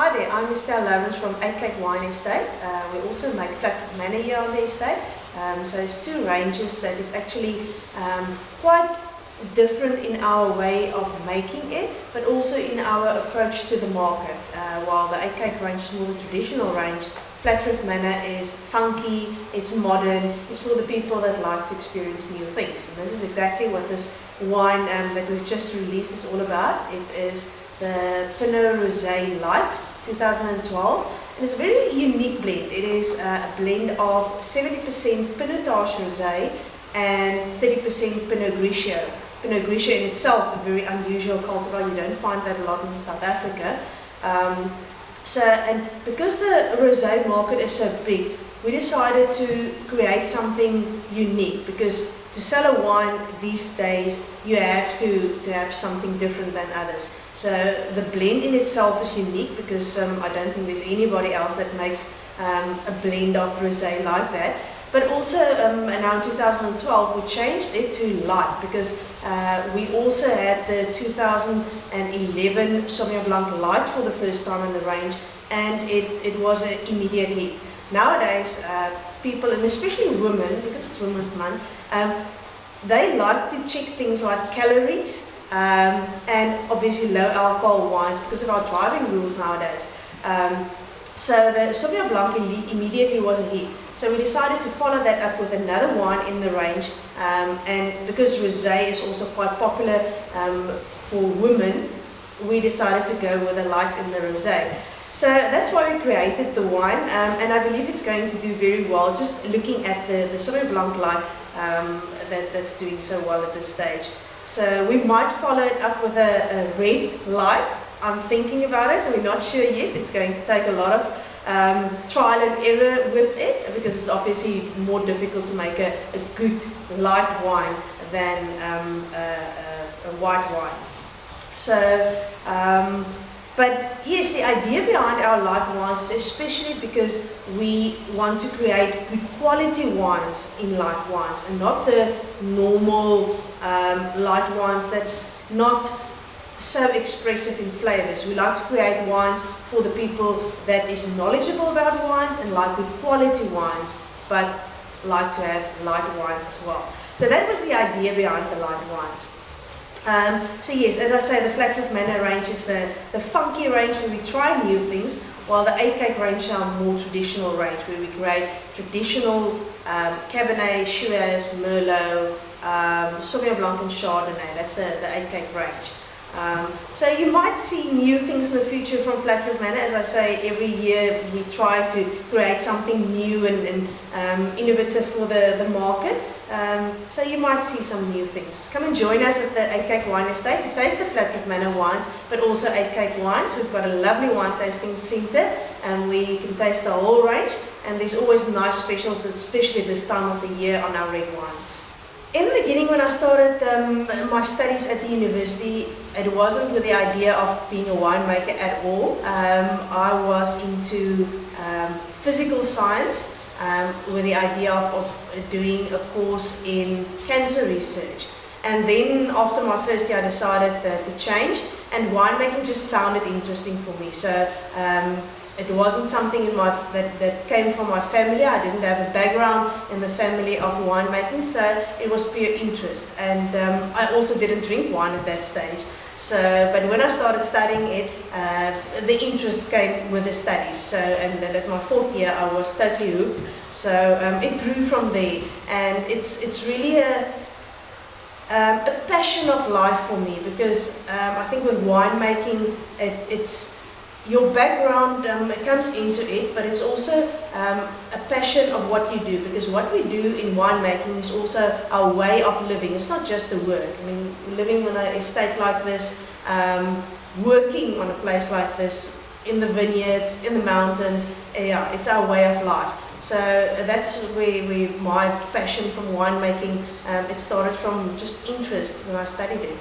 Hi there, I'm Estelle Lourens from Uitkyk Wine Estate. We also make Flat Roof Manor here on the estate. So it's two ranges that is actually quite different in our way of making it, but also in our approach to the market. While the Uitkyk range is more the traditional range, Flat Roof Manor is funky, it's modern, it's for the people that like to experience new things. And this is exactly what this wine that we've just released is all about. It is the Pinot Rosé Light 2012. It is a very unique blend. It is a blend of 70% Pinotage Rosé and 30% Pinot Grigio. Pinot Grigio in itself a very unusual cultivar. You don't find that a lot in South Africa. And because the rosé market is so big, we decided to create something unique, because to sell a wine these days you have to have something different than others. So the blend in itself is unique, because I don't think there's anybody else that makes a blend of rosé like that. But also now in 2012 we changed it to light, because we also had the 2011 Sauvignon Blanc Light for the first time in the range, and it was an immediate hit. Nowadays people, and especially women, because it's Women's Month, they like to check things like calories and obviously low alcohol wines because of our driving rules nowadays. So the Sauvignon Blanc immediately was a hit. So we decided to follow that up with another wine in the range, and because rosé is also quite popular for women, we decided to go with a light in the rosé. So that's why we created the wine, and I believe it's going to do very well, just looking at the Sauvignon Blanc light that's doing so well at this stage. So we might follow it up with a red light. I'm thinking about it, we're not sure yet. It's going to take a lot of trial and error with it, because it's obviously more difficult to make a good light wine than a white wine. So, but yes, the idea behind our light wines, especially because we want to create good quality wines in light wines, and not the normal light wines that's not so expressive in flavors. We like to create wines for the people that is knowledgeable about wines and like good quality wines, but like to have light wines as well. So that was the idea behind the light wines. So yes, as I say, the Flat Roof Manor range is the funky range where we try new things, while the Uitkyk range is our more traditional range where we create traditional Cabernet, Shiraz, Merlot, Sauvignon Blanc and Chardonnay. That's the Uitkyk range. So you might see new things in the future from Flat Roof Manor. As I say, every year we try to create something new and innovative for the market. So you might see some new things. Come and join us at the Uitkyk Wine Estate to taste the Flat Roof Manor wines, but also Uitkyk wines. We've got a lovely wine tasting centre, and we can taste the whole range, and there's always nice specials, especially this time of the year, on our red wines. In the beginning, when I started my studies at the university, it wasn't with the idea of being a winemaker at all. I was into physical science with the idea of doing a course in cancer research. And then after my first year I decided to change, and winemaking just sounded interesting for me. So it wasn't something that came from my family. I didn't have a background in the family of winemaking, so it was pure interest. And I also didn't drink wine at that stage. So, but when I started studying it, the interest came with the studies. So, and then at my fourth year, I was totally hooked. So it grew from there, and it's really a passion of life for me, because I think with winemaking, it's your background comes into it, but it's also a passion of what you do, because what we do in winemaking is also our way of living. It's not just the work. I mean, living on an estate like this, working on a place like this, in the vineyards, in the mountains, yeah, it's our way of life. So that's where my passion from winemaking, it started from just interest when I studied it.